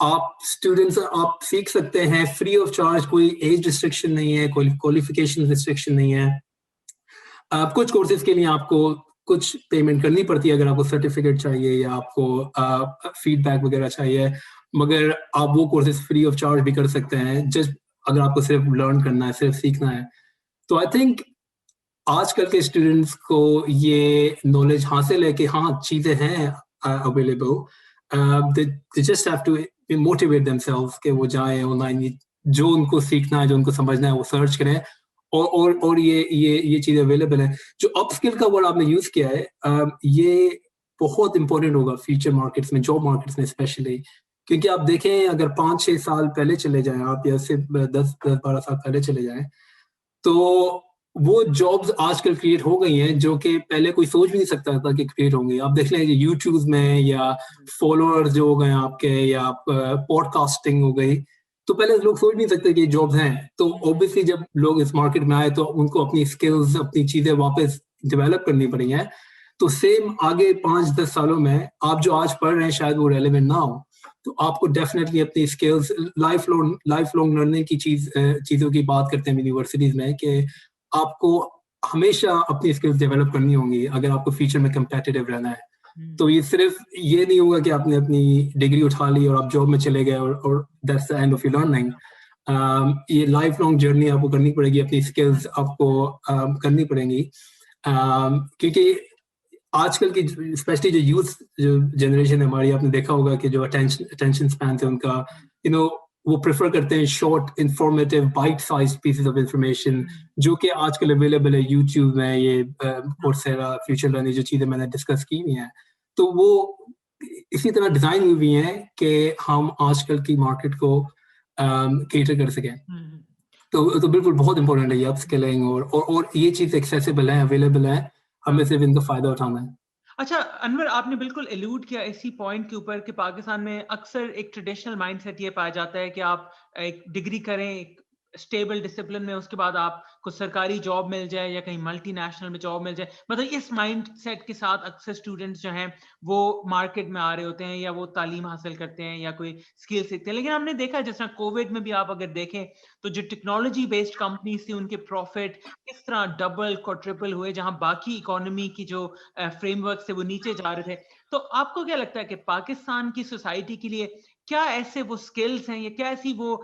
آپ اسٹوڈینٹس آپ سیکھ سکتے ہیں فری آف چارج, کوئی ایج ریسٹرکشن نہیں ہے, کوئی کوالیفیکیشن ریسٹرکشن نہیں ہے. کچھ کورسز کے لیے آپ کو کچھ پیمنٹ کرنی پڑتی ہے اگر آپ کو سرٹیفکیٹ چاہیے یا آپ کو فیڈ بیک وغیرہ چاہیے, مگر آپ وہ کورسز فری آف چارج بھی کر سکتے ہیں جسٹ اگر آپ کو صرف لرن کرنا ہے, صرف سیکھنا ہے. تو آئی تھنک آج کل کے اسٹوڈینٹس کو یہ نالج حاصل ہے کہ ہاں چیزیں ہیں available, they just have to motivate themselves کہ وہ جائیں آن لائن, جو ان کو سیکھنا ہے, جو ان کو سمجھنا ہے وہ سرچ کریں, اور یہ چیزیں اویلیبل ہیں. جو اپ اسکل کا ورڈ آپ نے یوز کیا ہے, یہ بہت امپورٹنٹ ہوگا فیوچر مارکیٹس میں, جاب مارکیٹس میں اسپیشلی, کیونکہ آپ دیکھیں اگر 5-6 سال پہلے چلے جائیں آپ, یا صرف 10-12 سال پہلے چلے جائیں, تو وہ جابز آج کل کریٹ ہو گئی ہیں جو کہ پہلے کوئی سوچ بھی نہیں سکتا تھا کہ کریٹ ہوں گی. آپ دیکھ لیں یوٹیوب میں, یا فالوورز جو ہو گئے آپ کے, یا پوڈ کاسٹنگ ہو گئی, تو پہلے لوگ سوچ نہیں سکتے کہ یہ جابز ہیں. تو اوبیسلی جب لوگ اس مارکیٹ میں آئے تو ان کو اپنی اسکلز, اپنی چیزیں واپس ڈیولپ کرنی پڑی ہیں. تو سیم آگے 5-10 سالوں میں آپ جو آج پڑھ رہے ہیں شاید وہ ریلیونٹ نہ ہو, تو آپ کو ڈیفینیٹلی اپنی اسکلز, لائف لانگ لرننگ کی چیزوں کی بات کرتے ہیں یونیورسٹیز میں, کہ آپ کو ہمیشہ اپنی اسکلز ڈیولپ کرنی ہوں گی اگر آپ کو فیوچر میں کمپیٹیٹیو رہنا ہے. تو یہ صرف یہ نہیں ہوگا کہ آپ نے اپنی ڈگری اٹھا لی اور آپ جاب میں چلے گئے اور that's the end of your learning. یہ لائف لانگ جرنی آپ کو کرنی پڑے گی, اپنی اسکلز آپ کو کرنی پڑیں گی, کیونکہ آج کل کی اسپیشلی جو یوتھ جنریشن ہے ہماری, آپ نے دیکھا ہوگا کہ جو اٹینشن اسپین ہے ان کا, وہ پریفر کرتے ہیں short informative byte size pieces of information, جو کہ آج کل اویلیبل ہے یوٹیوب میں, یہ کورسیرا, فیوچر لرننگ, جو چیزیں میں نے ڈسکس کی ہوئی ہیں, تو وہ اسی طرح ڈیزائن ہوئی ہوئی ہیں کہ ہم آج کل کی مارکیٹ کو کیٹر کر سکیں. تو بالکل بہت امپورٹنٹ ہے یہ اپ اسکلنگ, اور یہ چیز ایکسیسیبل ہے, اویلیبل ہے, ہمیں صرف ان کا فائدہ اٹھانا ہے. اچھا انور, آپ نے بالکل الوڈ کیا اسی پوائنٹ کے اوپر کہ پاکستان میں اکثر ایک ٹریڈیشنل مائنڈ سیٹ یہ پایا جاتا ہے کہ آپ ایک ڈگری کریں ایک اسٹیبل ڈسپلن میں, اس کے بعد آپ کو سرکاری جاب مل جائے یا کہیں ملٹی نیشنل میں جاب مل جائے. مطلب اس مائنڈ سیٹ کے ساتھ اکثر اسٹوڈنٹس جو ہیں وہ مارکیٹ میں آ رہے ہوتے ہیں, یا وہ تعلیم حاصل کرتے ہیں, یا کوئی اسکل سیکھتے ہیں. لیکن ہم نے دیکھا جس طرح کووڈ میں بھی آپ اگر دیکھیں تو جو ٹیکنالوجی بیسڈ کمپنیز تھی ان کے پروفٹ کس طرح ڈبل کوٹرپل ہوئے, جہاں باقی اکانومی کی جو فریم ورک سے وہ نیچے جا رہے تھے. تو آپ کو کیا لگتا ہے کہ پاکستان کی سوسائٹی کے لیے کیا ایسے وہ سکلز ہیں یا کیا ایسی وہ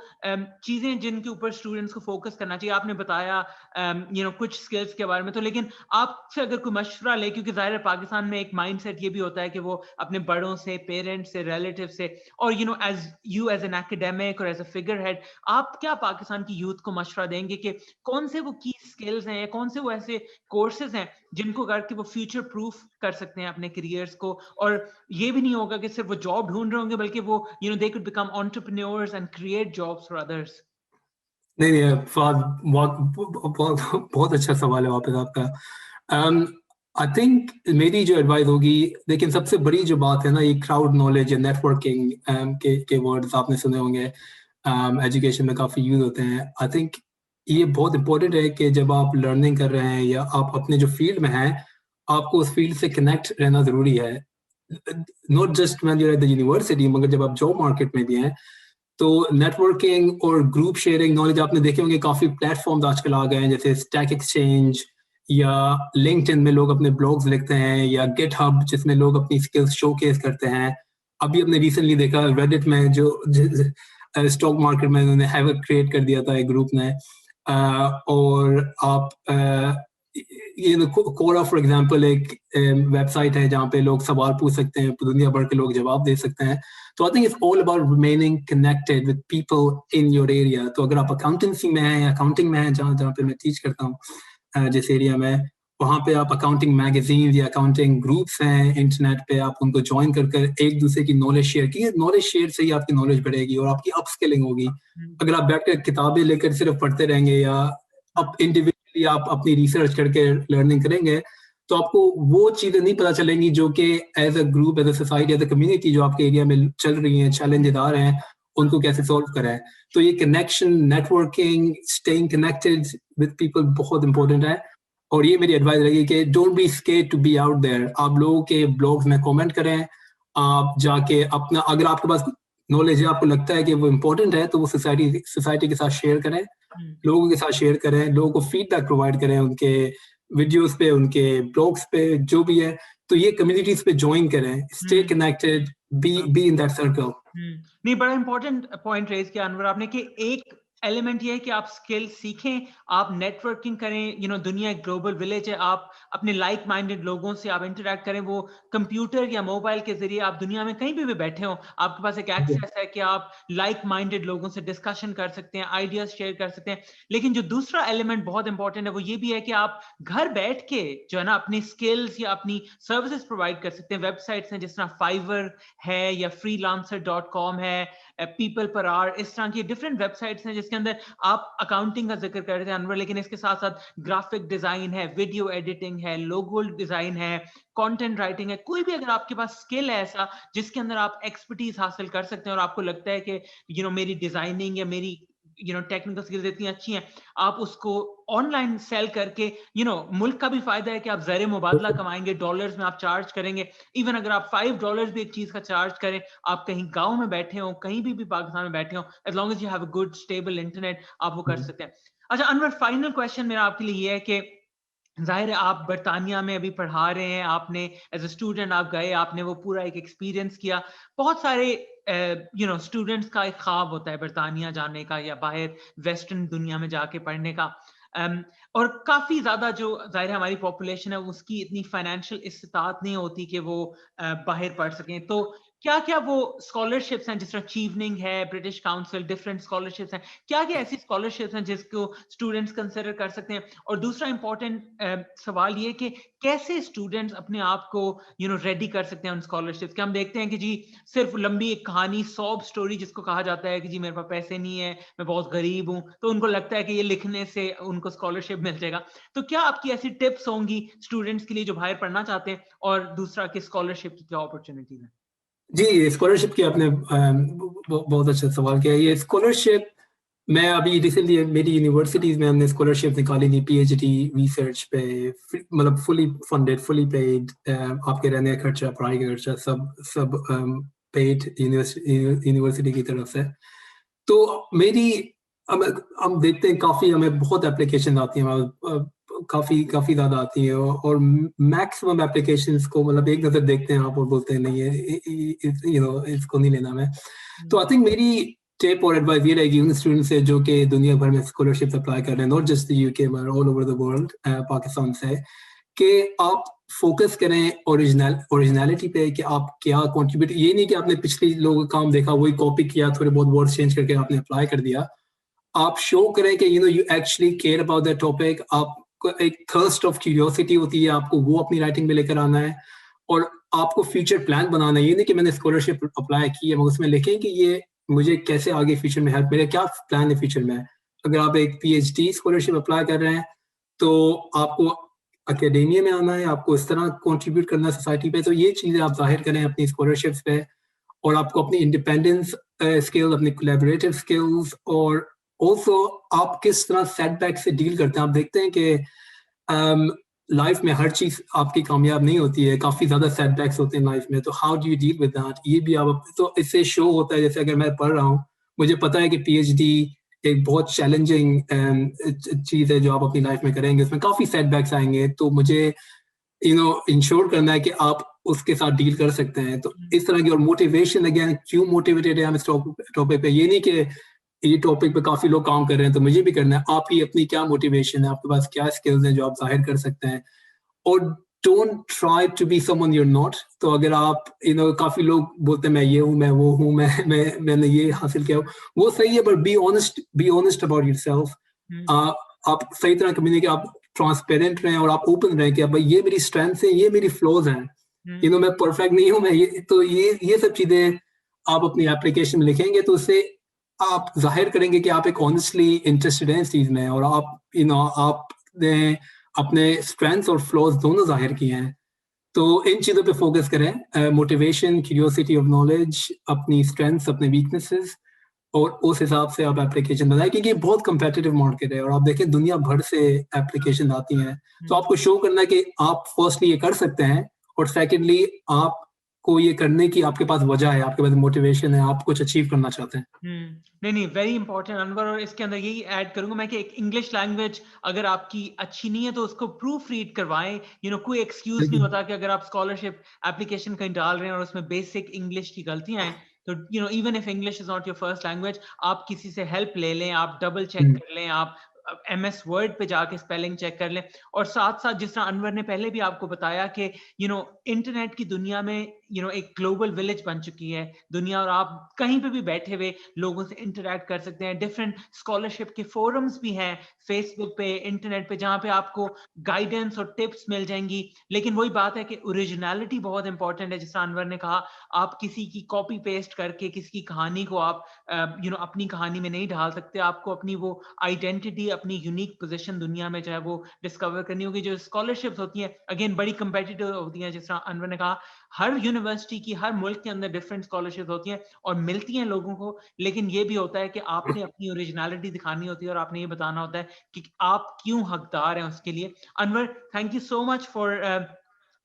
چیزیں جن کے اوپر اسٹوڈنٹس کو فوکس کرنا چاہیے؟ آپ نے بتایا کچھ سکلز کے بارے میں, تو لیکن آپ سے اگر کوئی مشورہ لے, کیونکہ ظاہر ہے پاکستان میں ایک مائنڈ سیٹ یہ بھی ہوتا ہے کہ وہ اپنے بڑوں سے, پیرنٹس سے, ریلیٹیو سے, اور ایز این ایکیڈیمک اور ایز اے فگر ہیڈ, آپ کیا پاکستان کی یوتھ کو مشورہ دیں گے کہ کون سے وہ کی سکلز ہیں یا کون سے وہ ایسے کورسز ہیں جن کو کر کے وہ فیوچر پروف کر سکتے ہیں اپنے کریئرز کو, اور یہ بھی نہیں ہوگا کہ صرف وہ جاب ڈھونڈ رہے ہوں گے بلکہ وہ they could become entrepreneurs and create jobs for others. نہیں فہد, بہت اچھا سوال ہے واپس آپ کا. آئی تھنک میری جو ایڈوائز ہوگی, لیکن سب سے بڑی جو بات ہے نا, یہ کراؤڈ نالج یا نیٹ ورکنگ کے ورڈز آپ نے سنے ہوں گے, ایجوکیشن میں کافی یوز ہوتے ہیں. آئی تھنک یہ بہت امپورٹنٹ ہے کہ جب آپ لرننگ کر رہے ہیں یا آپ اپنے جو فیلڈ میں ہیں, آپ کو اس فیلڈ سے کنیکٹ رہنا ضروری ہے. Not just when you are at the university, مگر جب آپ جاب مارکیٹ میں بھی ہیں تو نیٹ ورکنگ اور گروپ شیئرنگ نالج, آپ نے دیکھے ہوں گے کافی پلیٹ فارمز آج کل آ گئے ہیں, جیسے اسٹیک ایکسچینج, یا لنکڈ ان میں لوگ اپنے بلاگز لکھتے ہیں, یا گیٹ ہب جس میں لوگ اپنی اسکلز شو کیس کرتے ہیں. ابھی ہم نے ریسنٹلی دیکھا ریڈٹ میں جو اسٹاک مارکیٹ میں انہوں نے ہیوک کریٹ کر دیا تھا ایک گروپ نے, اور آپ کورا فار ایگزامپل ایک ویب سائٹ ہے جہاں پہ لوگ سوال پوچھ سکتے ہیں, دنیا بھر کے لوگ جواب دے سکتے ہیں. تو I think it's all about remaining connected with people in your area. تو اگر آپ اکاؤنٹنسی میں ہیں یا اکاؤنٹنگ میں ہیں, جہاں پہ میں ٹیچ کرتا ہوں جس ایریا میں, وہاں پہ آپ اکاؤنٹنگ میگزین یا اکاؤنٹنگ گروپس ہیں انٹرنیٹ پہ, آپ ان کو جوائن کر ایک دوسرے کی نالج شیئر کیجیے. نالج شیئر سے ہی آپ کی نالج بڑھے گی اور آپ کی اپ اسکلنگ ہوگی. اگر آپ بیٹھ کر کتابیں لے کر صرف پڑھتے رہیں گے یا اب انڈیویجولی آپ اپنی ریسرچ کر کے لرننگ کریں گے, تو آپ کو وہ چیزیں نہیں پتہ چلیں گی جو کہ as a group, as a society, as a community جو آپ کے ایریا میں چل رہی ہیں, چیلنجز آ رہے ہیں, ان کو کیسے سالو کریں. تو یہ connection, networking, staying connected with people بہت امپورٹنٹ ہے. اور یہ میری ایڈوائز رہے گی کہ don't be scared to be out there. آپ لوگوں کے بلاگز میں کامنٹ کریں, آپ جا کے اپنا, اگر آپ کے پاس نالج ہے آپ کو لگتا ہے کہ وہ امپورٹنٹ ہے تو وہ سوسائٹی کے ساتھ شیئر کریں, لوگوں کے ساتھ شیئر کریں, لوگوں کو فیڈ بیک پرووائڈ کریں ان کے ویڈیوز پہ, ان کے بلاگس پہ, جو بھی ہے. تو یہ کمیونٹیز پہ جوائن کریں, stay connected, be in that circle. نہیں, بڑا امپورٹنٹ پوائنٹ ریز کیا انور آپ نے کہ ایک ایلیمنٹ یہ ہے کہ آپ اسکل سیکھیں, آپ نیٹ ورکنگ کریں. دنیا ایک گلوبل ولیج ہے, آپ اپنے لائک مائنڈیڈ لوگوں سے آپ انٹریکٹ کریں. وہ کمپیوٹر یا موبائل کے ذریعے آپ دنیا میں کہیں بھی بیٹھے ہوں, آپ کے پاس ایک ایکسیس ہے کہ آپ لائک مائنڈیڈ لوگوں سے ڈسکشن کر سکتے ہیں, آئیڈیاز شیئر کر سکتے ہیں. لیکن جو دوسرا ایلیمنٹ بہت امپورٹنٹ ہے وہ یہ بھی ہے کہ آپ گھر بیٹھ کے جو ہے نا اپنی اسکلس یا اپنی سروسز پرووائڈ کر سکتے ہیں. ویب سائٹس ہیں جس طرح فائیور ہے یا freelancer.com ہے, پیپل پر آر, اس طرح کی ڈفرینٹ ویب سائٹس ہیں جس کے اندر آپ اکاؤنٹنگ کا ذکر کر رہے تھے انور, لیکن اس کے ساتھ ساتھ گرافک ڈیزائن ہے, ویڈیو ایڈیٹنگ ہے, لوگو ڈیزائن ہے, کانٹینٹ رائٹنگ ہے. کوئی بھی اگر آپ کے پاس اسکل ہے ایسا جس کے اندر آپ ایکسپرٹیز حاصل کر سکتے ہیں اور آپ کو لگتا ہے کہ میری ڈیزائننگ یا میری ٹیکنیکل اسکلز اتنی اچھی ہیں, آپ اس کو آن لائن سیل کر کے ملک کا بھی فائدہ ہے کہ آپ زر مبادلہ کمائیں گے, ڈالرز میں آپ چارج کریں گے. ایون اگر آپ $5 بھی ایک چیز کا چارج کریں, آپ کہیں گاؤں میں بیٹھے ہوں, کہیں بھی پاکستان میں بیٹھے ہوں, as long as you have a good stable internet, آپ وہ کر سکتے ہیں. اچھا انور, فائنل کویشچن میرا آپ کے لیے یہ ہے کہ ظاہر ہے آپ برطانیہ میں ابھی پڑھا رہے ہیں, آپ نے ایز اے اسٹوڈنٹ آپ گئے, آپ نے وہ پورا ایک ایکسپیرینس کیا. بہت سارے اسٹوڈنٹس کا ایک خواب ہوتا ہے برطانیہ جانے کا یا باہر ویسٹرن دنیا میں جا کے پڑھنے کا, اور کافی زیادہ جو ظاہر ہماری پاپولیشن ہے اس کی اتنی فائنینشیل استطاعت نہیں ہوتی کہ وہ باہر پڑھ سکیں. تو کیا کیا وہ اسکالرشپس ہیں, جس طرح چیوننگ ہے, برٹش کاؤنسل, ڈفرینٹ اسکالرشپس ہیں, کیا کیا ایسی اسکالرشپس ہیں جس کو اسٹوڈنٹس کنسیڈر کر سکتے ہیں؟ اور دوسرا امپورٹنٹ سوال یہ کہ کیسے اسٹوڈنٹس اپنے آپ کو ریڈی کر سکتے ہیں ان اسکالرشپس کے؟ ہم دیکھتے ہیں کہ جی صرف لمبی ایک کہانی, سوب اسٹوری جس کو کہا جاتا ہے کہ جی میرے پاس پیسے نہیں ہے, میں بہت غریب ہوں, تو ان کو لگتا ہے کہ یہ لکھنے سے ان کو اسکالرشپ مل جائے گا. تو کیا آپ کی ایسی ٹپس ہوں گی اسٹوڈنٹس کے لیے جو باہر پڑھنا چاہتے ہیں, اور دوسرا کہ اسکالرشپ کی کیا اپرچونیٹیز ہیں؟ جی, اسکالرشپ کی آپ نے بہت اچھا سوال کیا. یہ اسکالرشپ میں ابھی ریسنٹلی میری یونیورسٹیز میں ہم نے اسکالرشپ نکالی تھی پی ایچ ڈی ریسرچ پہ, مطلب فلی فنڈیڈ, فلی پیڈ, آپ کے رہنے کا خرچہ, پڑھائی کا خرچہ سب پیڈ یونیورسٹی کی طرف سے. تو میری ہم دیکھتے ہیں کافی ہمیں بہت اپلیکیشن آتی ہیں, کافی زیادہ آتی ہیں, اور میکسیمم اپلیکیشنز کو مطلب ایک نظر دیکھتے ہیں آپ اور بولتے ہیں نہیں ہے اس کو نہیں لینا میں. تو آئی تھنک میری ٹپ اور ایڈوائز یہ رہے گی ان اسٹوڈنٹ سے جو کہ دنیا بھر میں اسکالرشپ اپلائی کر رہے ہیں, ناٹ جسٹ یو کے but all over the world, Pakistan سے, کہ آپ فوکس کریں اوریجنلٹی پہ, کہ آپ کیا کنٹریبیوٹ. یہ نہیں کہ آپ نے پچھلی لوگوں کا کام دیکھا وہی کاپی کیا, تھوڑے بہت ورڈ چینج کر کے آپ نے اپلائی کر دیا. آپ شو کریں کہ you actually care about that topic. آپ کو ایک تھرسٹ آف کیوریوسٹی ہوتی ہے, آپ کو وہ اپنی رائٹنگ میں لے کر آنا ہے, اور آپ کو فیوچر پلان بنانا ہے. یہ نہیں کہ میں نے اسکالرشپ اپلائی کی ہے, مگر اس میں لکھیں کہ یہ مجھے کیسے آگے فیوچر میں ہیلپ, میرا کیا پلان ہے فیوچر میں. اگر آپ ایک P H D scholarship apply کر رہے ہیں تو آپ کو اکیڈیمیا میں آنا ہے, آپ کو اس طرح کنٹریبیوٹ کرنا ہے سوسائٹی پہ. تو یہ چیزیں آپ ظاہر کریں اپنی اسکالرشپس پہ, اور آپ کو اپنی انڈیپینڈنس اسکل, اپنی کولیبریٹو اسکلز, اور آلسو آپ کس طرح سیٹ بیک سے ڈیل کرتے ہیں. آپ دیکھتے ہیں کہ لائف میں ہر چیز آپ کی کامیاب نہیں ہوتی ہے, کافی زیادہ سیٹ بیکس ہوتے ہیں لائف میں. تو how do you deal with that, یہ بھی آپ, تو اس سے شو ہوتا ہے. جیسے اگر میں پڑھ رہا ہوں, مجھے پتا ہے کہ پی ایچ ڈی ایک بہت چیلنجنگ چیز ہے جو آپ اپنی لائف میں کریں گے, اس میں کافی سیٹ بیکس آئیں گے. تو مجھے انشور کرنا ہے کہ آپ اس کے ساتھ ڈیل کر سکتے ہیں. تو اس طرح کی, اور موٹیویشن, اگین کیوں موٹیویٹیڈ ہے ہم اس ٹاپک پہ, یہ نہیں کہ یہ ٹاپک پہ کافی لوگ کام کر رہے ہیں تو مجھے بھی کرنا ہے. آپ کی اپنی کیا موٹیویشن ہے, آپ کے پاس کیا اسکلز ہیں جو آپ ظاہر کر سکتے ہیں, اور don't try to be someone you are not. تو اگر آپ کافی لوگ بولتے ہیں میں یہ ہوں, میں وہ ہوں, میں نے یہ حاصل کیا, وہ صحیح ہے, but be honest about yourself. آپ صحیح طرح کمیونیکیٹ, آپ ٹرانسپیرنٹ رہیں اور آپ اوپن رہیں کہ یہ میری اسٹرینتھس ہیں, یہ میری فلوز ہیں, میں پرفیکٹ نہیں ہوں, میں تو یہ سب چیزیں آپ اپنی اپلیکیشن میں لکھیں گے تو اس سے آپ ظاہر کریں گے کہ آپ ایک آنیسٹلی انٹرسٹڈ ہیں اس چیز میں, اور آپ نے اپنے اسٹرینتھس اور فلوز دونوں ظاہر کیے ہیں. تو ان چیزوں پہ فوکس کریں, موٹیویشن, کیوریوسٹی آف نالج, اپنی اسٹرینتھس, اپنے ویکنیسز, اور اس حساب سے آپ اپلیکیشن بنائیں, کیونکہ یہ بہت کمپیٹیٹیو مارکیٹ ہے, اور آپ دیکھیں دنیا بھر سے اپلیکیشن آتی ہیں. تو آپ کو شو کرنا ہے کہ آپ فرسٹلی یہ کر سکتے ہیں, اور سیکنڈلی آپ کو یہ کرنے کی آپ کے پاس وجہ ہے, آپ کے پاس موٹیویشن ہے, آپ کچھ اچیو کرنا چاہتے ہیں؟ نہیں ویری امپورٹنٹ انور, اور اس کے اندر یہی ایڈ کروں گا میں کہ ایک انگلش لینگویج اگر آپ کی اچھی نہیں ہے تو اس کو پروف ریڈ کروائیں. کوئی ایکسکیوز نہیں ہوتا کہ اگر آپ اسکالرشپ اپلیکیشن کہیں ڈال رہے ہیں اور اس میں بیسک انگلش کی غلطیاں ہیں تو even if English is not your first language, آپ کسی سے ہیلپ لے لیں, آپ ڈبل چیک کر لیں, آپ ایم ایس ورڈ پہ جا کے اسپیلنگ چیک کر لیں. اور ساتھ ساتھ جس طرح انور نے پہلے بھی آپ کو بتایا کہ انٹرنیٹ کی دنیا میں ایک گلوبل ولیج بن چکی ہے دنیا, اور آپ کہیں پہ بھی بیٹھے ہوئے لوگوں سے انٹریکٹ کر سکتے ہیں. ڈفرینٹ اسکالرشپ کے فورمز بھی ہیں فیس بک پہ, انٹرنیٹ پہ, جہاں پہ آپ کو گائیڈنس اور ٹپس مل جائیں گی. لیکن وہی بات ہے کہ اوریجنلٹی بہت امپورٹنٹ ہے. جس طرح انور نے کہا, آپ کسی کی کاپی پیسٹ کر کے کسی کی کہانی کو آپ اپنی کہانی میں نہیں ڈال سکتے. آپ کو اپنی وہ آئیڈینٹی, اپنی یونیک پوزیشن دنیا میں جو ہے وہ ڈسکور کرنی ہوگی. جو اسکالرشپس ہوتی ہیں اگین بڑی کمپیٹیٹیو ہوتی ہیں, جس طرح انور نے کہا ہر یونیورسٹی کی ہر ملک کے اندر ڈفرینٹ اسکالرشپ ہوتی ہیں اور ملتی ہیں لوگوں کو. لیکن یہ بھی ہوتا ہے کہ آپ نے اپنی اوریجنلٹی دکھانی ہوتی ہے اور آپ نے یہ بتانا ہوتا ہے کہ آپ کیوں حقدار ہیں اس کے لیے. Anwar, thank you so much for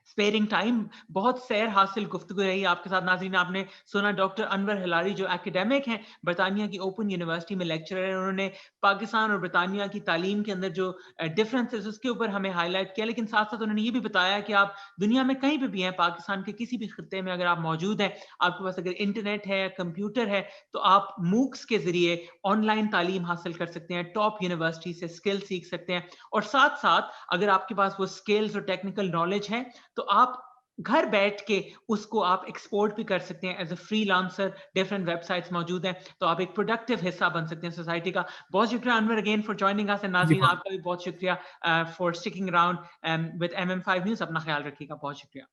sparing time. بہت سیر حاصل گفتگو رہی آپ کے ساتھ. ناظرین, آپ نے سنا ڈاکٹر انور ہلاری جو ایکیڈیمک ہیں, برطانیہ کی اوپن یونیورسٹی میں لیکچرر ہیں. انہوں نے پاکستان اور برطانیہ کی تعلیم کے اندر جو ڈفرینسز اس کے اوپر ہمیں ہائی لائٹ کیا. لیکن ساتھ ساتھ انہوں نے یہ بھی بتایا کہ آپ دنیا میں کہیں پہ بھی ہیں, پاکستان کے کسی بھی خطے میں اگر آپ موجود ہیں, آپ کے پاس اگر انٹرنیٹ ہے, کمپیوٹر ہے, تو آپ موکس کے ذریعے آن لائن تعلیم حاصل کر سکتے ہیں, ٹاپ یونیورسٹی سے اسکل سیکھ سکتے ہیں. اور ساتھ ساتھ اگر آپ کے پاس وہ اسکلز اور ٹیکنیکل نالج ہے تو آپ گھر بیٹھ کے اس کو آپ ایکسپورٹ بھی کر سکتے ہیں as a free lancer. Different web sites موجود ہیں, تو آپ ایک پروڈکٹیو حصہ بن سکتے ہیں سوسائٹی کا. بہت شکریہ انور اگین فار جوائننگ اس. ناظرین, آپ کا بھی بہت شکریہ for sticking around with MM5 news. اپنا خیال رکھیے گا. بہت شکریہ.